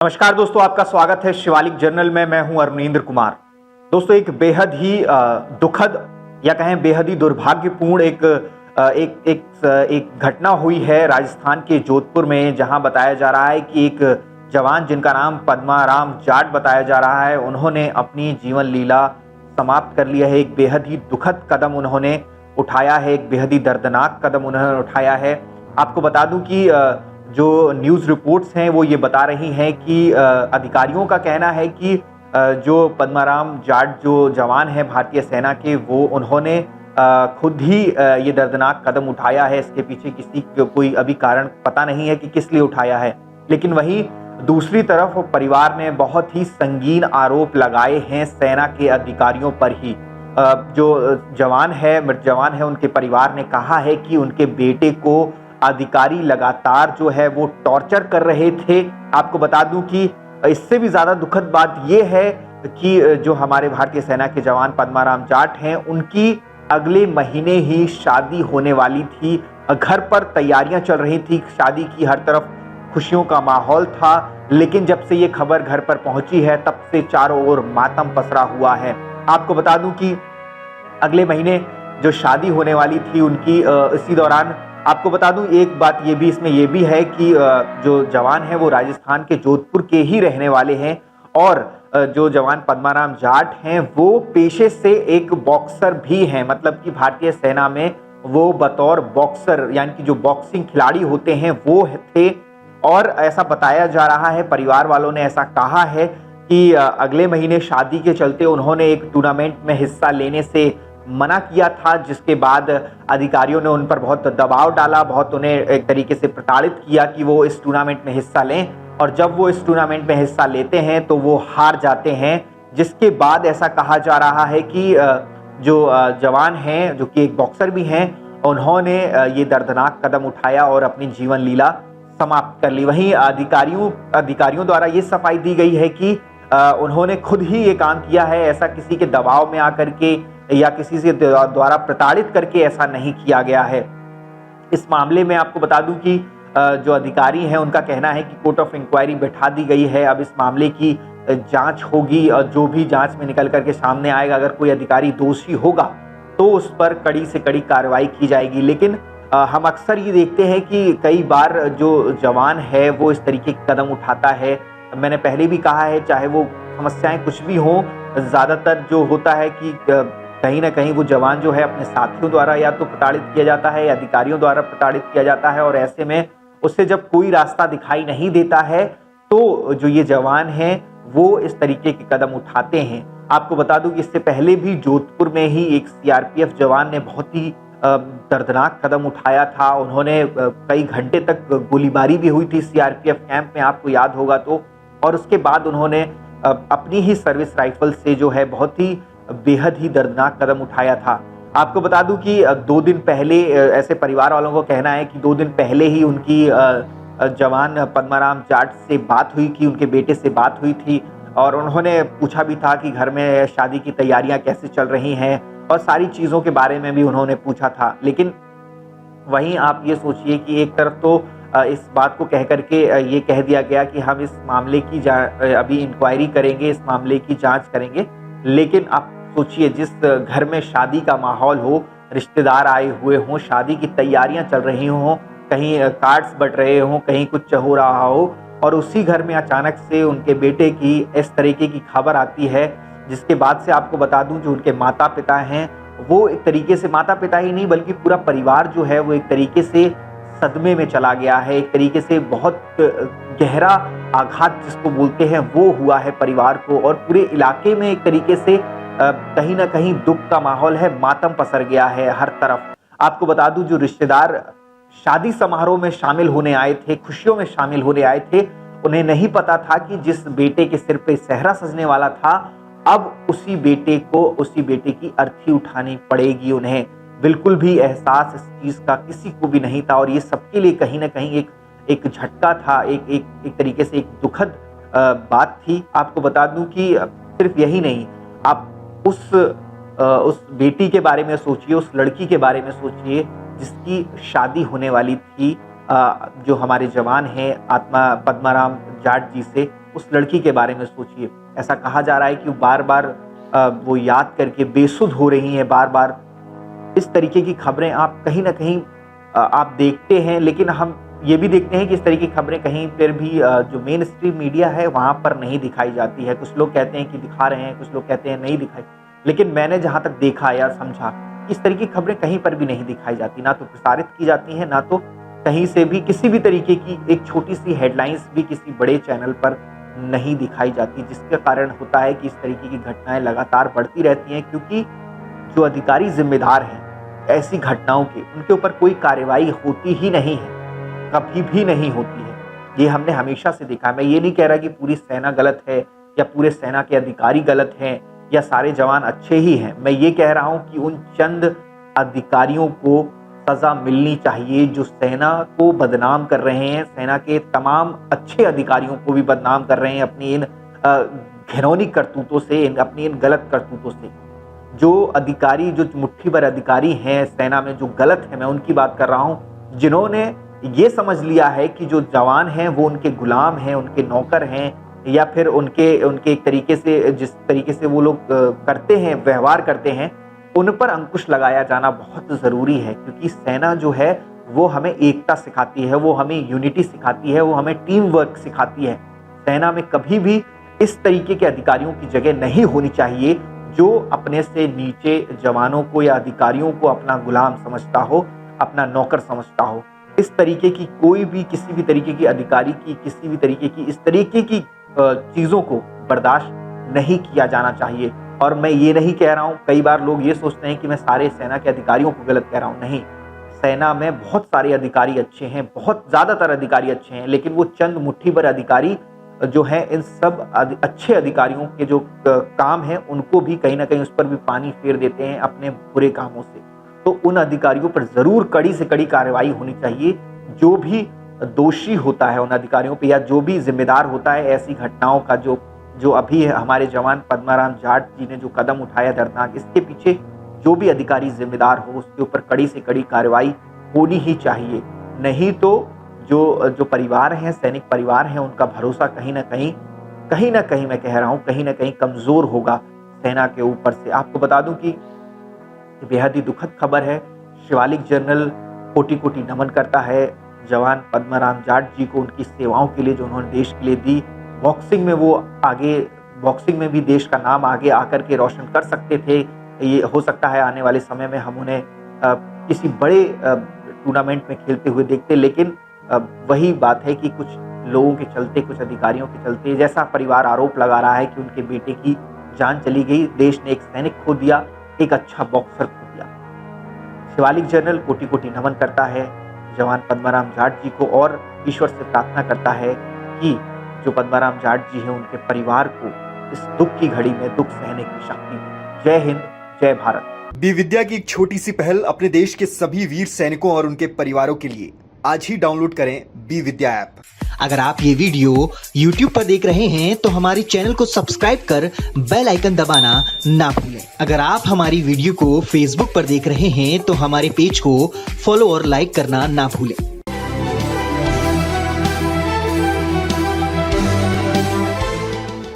नमस्कार दोस्तों, आपका स्वागत है शिवालिक जर्नल में। मैं हूं अरविंद्र कुमार। दोस्तों, एक बेहद ही दुखद या कहें बेहद ही दुर्भाग्यपूर्ण एक घटना हुई है राजस्थान के जोधपुर में, जहां बताया जा रहा है कि एक जवान जिनका नाम पद्माराम जाट बताया जा रहा है, उन्होंने अपनी जीवन लीला समाप्त कर लिया है। एक बेहद ही दुखद कदम उन्होंने उठाया है, एक बेहद ही दर्दनाक कदम उन्होंने उठाया है। आपको बता दूं कि जो न्यूज़ रिपोर्ट्स हैं वो ये बता रही हैं कि अधिकारियों का कहना है कि जो पद्माराम जाट जो जवान हैं भारतीय सेना के, वो उन्होंने खुद ही ये दर्दनाक कदम उठाया है। इसके पीछे किसी को कोई अभी कारण पता नहीं है कि किस लिए उठाया है। लेकिन वहीं दूसरी तरफ परिवार ने बहुत ही संगीन आरोप लगाए हैं सेना के अधिकारियों पर ही। जो जवान है उनके परिवार ने कहा है कि उनके बेटे को अधिकारी लगातार जो है वो टॉर्चर कर रहे थे। आपको बता दूं कि इससे भी ज्यादा दुखद बात यह है कि जो हमारे भारतीय सेना के जवान पद्माराम जाट हैं, उनकी अगले महीने ही शादी होने वाली थी। घर पर तैयारियां चल रही थी शादी की, हर तरफ खुशियों का माहौल था। लेकिन जब से ये खबर घर पर पहुंची है, तब से चारों ओर मातम पसरा हुआ है। आपको बता दूं कि अगले महीने जो शादी होने वाली थी उनकी, इसी दौरान आपको बता दूं एक बात ये भी इसमें ये भी है कि जो जवान है वो राजस्थान के जोधपुर के ही रहने वाले हैं, और जो जवान पद्माराम जाट हैं वो पेशे से एक बॉक्सर भी हैं। मतलब कि भारतीय सेना में वो बतौर बॉक्सर, यानी कि जो बॉक्सिंग खिलाड़ी होते हैं, वो थे। और ऐसा बताया जा रहा है, परिवार वालों ने ऐसा कहा है कि अगले महीने शादी के चलते उन्होंने एक टूर्नामेंट में हिस्सा लेने से मना किया था, जिसके बाद अधिकारियों ने उन पर बहुत दबाव डाला, बहुत उन्हें एक तरीके से प्रताड़ित किया कि वो इस टूर्नामेंट में हिस्सा लें। और जब वो इस टूर्नामेंट में हिस्सा लेते हैं तो वो हार जाते हैं, जिसके बाद ऐसा कहा जा रहा है कि जो जवान हैं, जो कि एक बॉक्सर भी हैं, उन्होंने ये दर्दनाक कदम उठाया और अपनी जीवन लीला समाप्त कर ली। वहीं अधिकारियों द्वारा ये सफाई दी गई है कि उन्होंने खुद ही ये काम किया है, ऐसा किसी के दबाव में आकर के या किसी से द्वारा प्रताड़ित करके ऐसा नहीं किया गया है। इस मामले में आपको बता दूं कि जो अधिकारी हैं उनका कहना है कि कोर्ट ऑफ इंक्वायरी बैठा दी गई है। अब इस मामले की जांच होगी और जो भी जांच में निकल करके सामने आएगा, अगर कोई अधिकारी दोषी होगा तो उस पर कड़ी से कड़ी कार्रवाई की जाएगी। लेकिन हम अक्सर ये देखते हैं कि कई बार जो जवान है वो इस तरीके के कदम उठाता है। मैंने पहले भी कहा है, चाहे वो समस्याएं कुछ भी हों, ज़्यादातर जो होता है कि कहीं ना कहीं वो जवान जो है अपने साथियों द्वारा या तो प्रताड़ित किया जाता है या अधिकारियों द्वारा प्रताड़ित किया जाता है, और ऐसे में उससे जब कोई रास्ता दिखाई नहीं देता है तो जो ये जवान हैं वो इस तरीके के कदम उठाते हैं। आपको बता दूं कि इससे पहले भी जोधपुर में ही एक सीआरपीएफ जवान ने बहुत ही दर्दनाक कदम उठाया था। उन्होंने कई घंटे तक गोलीबारी भी हुई थी सीआरपीएफ कैंप में, आपको याद होगा तो। और उसके बाद उन्होंने अपनी ही सर्विस राइफल से जो है बहुत ही बेहद ही दर्दनाक कदम उठाया था। आपको बता दूं कि 2 दिन पहले, ऐसे परिवार वालों को कहना है कि 2 दिन पहले ही उनकी जवान पद्माराम जाट से बात हुई, कि उनके बेटे से बात हुई थी, और उन्होंने पूछा भी था कि घर में शादी की तैयारियां कैसे चल रही हैं, और सारी चीज़ों के बारे में भी उन्होंने पूछा था। लेकिन वहीं आप ये सोचिए कि एक तरफ तो इस बात को कह करके ये कह दिया गया कि हम इस मामले की अभी इंक्वायरी करेंगे, इस मामले की जांच करेंगे। लेकिन आप सोचिए, जिस घर में शादी का माहौल हो, रिश्तेदार आए हुए हों, शादी की तैयारियां चल रही हों, कहीं कार्ड्स बट रहे हों, कहीं कुछ हो रहा हो, और उसी घर में अचानक से उनके बेटे की इस तरीके की खबर आती है, जिसके बाद से आपको बता दूं जो उनके माता पिता हैं वो एक तरीके से, माता पिता ही नहीं बल्कि पूरा परिवार जो है वो एक तरीके से सदमे में चला गया है। एक तरीके से बहुत गहरा आघात जिसको बोलते हैं वो हुआ है परिवार को, और पूरे इलाके में एक तरीके से कहीं ना कहीं दुख का माहौल है, मातम पसर गया है हर तरफ। आपको बता दूं जो रिश्तेदार शादी समारोह में शामिल होने आए थे, खुशियों में शामिल होने आए थे, उन्हें नहीं पता था कि जिस बेटे के सिर पे सेहरा सजने वाला था, अब उसी बेटे की अर्थी उठानी पड़ेगी उन्हें। बिल्कुल भी एहसास इस चीज का किसी को भी नहीं था, और ये सबके लिए कहीं ना कहीं एक झटका था, एक तरीके से एक दुखद बात थी। आपको बता दूं कि सिर्फ यही नहीं, आप उस बेटी के बारे में सोचिए, उस लड़की के बारे में सोचिए जिसकी शादी होने वाली थी जो हमारे जवान हैं आत्मा पद्माराम जाट जी से, उस लड़की के बारे में सोचिए। ऐसा कहा जा रहा है कि बार बार वो याद करके बेसुध हो रही हैं बार बार। इस तरीके की खबरें आप कहीं ना कहीं आप देखते हैं, लेकिन हम ये भी देखते हैं कि इस तरह की खबरें कहीं पर भी जो मेन स्ट्रीम मीडिया है वहाँ पर नहीं दिखाई जाती है। कुछ लोग कहते हैं कि दिखा रहे हैं, कुछ लोग कहते हैं नहीं दिखाई, लेकिन मैंने जहाँ तक देखा या समझा, इस तरह की खबरें कहीं पर भी नहीं दिखाई जाती, ना तो प्रसारित की जाती हैं, ना तो कहीं से भी किसी भी तरीके की एक छोटी सी हेडलाइंस भी किसी बड़े चैनल पर नहीं दिखाई जाती, जिसके कारण होता है कि इस तरीके की घटनाएं लगातार बढ़ती रहती हैं, क्योंकि जो अधिकारी जिम्मेदार हैं ऐसी घटनाओं के, उनके ऊपर कोई कार्रवाई होती ही नहीं है, कभी भी नहीं होती है। ये हमने हमेशा से देखा। मैं ये नहीं कह रहा कि पूरी सेना गलत है या पूरे सेना के अधिकारी गलत हैं या सारे जवान अच्छे ही हैं। मैं ये कह रहा हूं कि उन चंद अधिकारियों को सजा मिलनी चाहिए जो सेना को बदनाम कर रहे हैं, सेना के तमाम अच्छे अधिकारियों को भी बदनाम कर रहे हैं अपनी इन घिनौनी करतूतों से, अपनी इन गलत करतूतों से। जो अधिकारी, जो मुट्ठी भर अधिकारी हैं सेना में जो गलत है, मैं उनकी बात कर रहा हूं, जिन्होंने ये समझ लिया है कि जो जवान हैं वो उनके गुलाम हैं, उनके नौकर हैं, या फिर उनके एक तरीके से, जिस तरीके से वो लोग करते हैं, व्यवहार करते हैं, उन पर अंकुश लगाया जाना बहुत ज़रूरी है। क्योंकि सेना जो है वो हमें एकता सिखाती है, वो हमें यूनिटी सिखाती है, वो हमें टीम वर्क सिखाती है। सेना में कभी भी इस तरीके के अधिकारियों की जगह नहीं होनी चाहिए जो अपने से नीचे जवानों को या अधिकारियों को अपना गुलाम समझता हो, अपना नौकर समझता हो। इस तरीके की कोई भी, किसी भी तरीके की अधिकारी की, किसी भी तरीके की इस तरीके की चीज़ों को बर्दाश्त नहीं किया जाना चाहिए। और मैं ये नहीं कह रहा हूँ, कई बार लोग ये सोचते हैं कि मैं सारे सेना के अधिकारियों को गलत कह रहा हूँ। नहीं, सेना में बहुत सारे अधिकारी अच्छे हैं, बहुत ज़्यादातर अधिकारी अच्छे हैं, लेकिन वो चंद मुट्ठी भर अधिकारी जो हैं, इन सब अच्छे अधिकारियों के जो काम हैं उनको भी कहीं ना कहीं उस पर भी पानी फेर देते हैं अपने बुरे कामों से। तो उन अधिकारियों पर ज़रूर कड़ी से कड़ी कार्रवाई होनी चाहिए। जो भी दोषी होता है उन अधिकारियों पे, या जो भी जिम्मेदार होता है ऐसी घटनाओं का, जो अभी हमारे जवान पद्माराम जाट जी ने जो कदम उठाया दर्दनाक, इसके पीछे जो भी अधिकारी जिम्मेदार हो उसके ऊपर कड़ी से कड़ी कार्रवाई होनी ही चाहिए। नहीं तो जो परिवार हैं, सैनिक परिवार हैं, उनका भरोसा कहीं ना कहीं मैं कह रहा हूँ, कहीं ना कहीं कमज़ोर होगा सेना के ऊपर से। आपको बता दूं कि बेहद ही दुखद खबर है। शिवालिक जनरल कोटि-कोटि नमन करता है जवान पद्माराम जाट जी को, उनकी सेवाओं के लिए जो उन्होंने देश के लिए दी। बॉक्सिंग में वो आगे, बॉक्सिंग में भी देश का नाम आगे आकर के रोशन कर सकते थे। ये हो सकता है आने वाले समय में हम उन्हें किसी बड़े टूर्नामेंट में खेलते हुए देखते, लेकिन वही बात है कि कुछ लोगों के चलते, कुछ अधिकारियों के चलते, जैसा परिवार आरोप लगा रहा है कि उनके बेटे की जान चली गई, देश ने एक सैनिक खो दिया, एक अच्छा बॉक्सर खो दिया। शिवालिक जनरल कोटि-कोटि नमन करता है जवान पद्माराम जाट जी को, और ईश्वर से प्रार्थना करता है कि जो पद्माराम जाट जी हैं उनके परिवार को इस दुख की घड़ी में दुख सहने की शक्ति मिले। जय हिंद, जय भारत। बी विद्या की एक छोटी सी पहल अपने देश के सभी वीर सैनिकों और उनके परिवारों के लिए। आज ही डाउनलोड करें बी विद्या ऐप। अगर आप ये वीडियो YouTube पर देख रहे हैं तो हमारे चैनल को सब्सक्राइब कर बेल आइकन दबाना ना भूलें। अगर आप हमारी वीडियो को Facebook पर देख रहे हैं तो हमारे पेज को फॉलो और लाइक करना ना भूलें।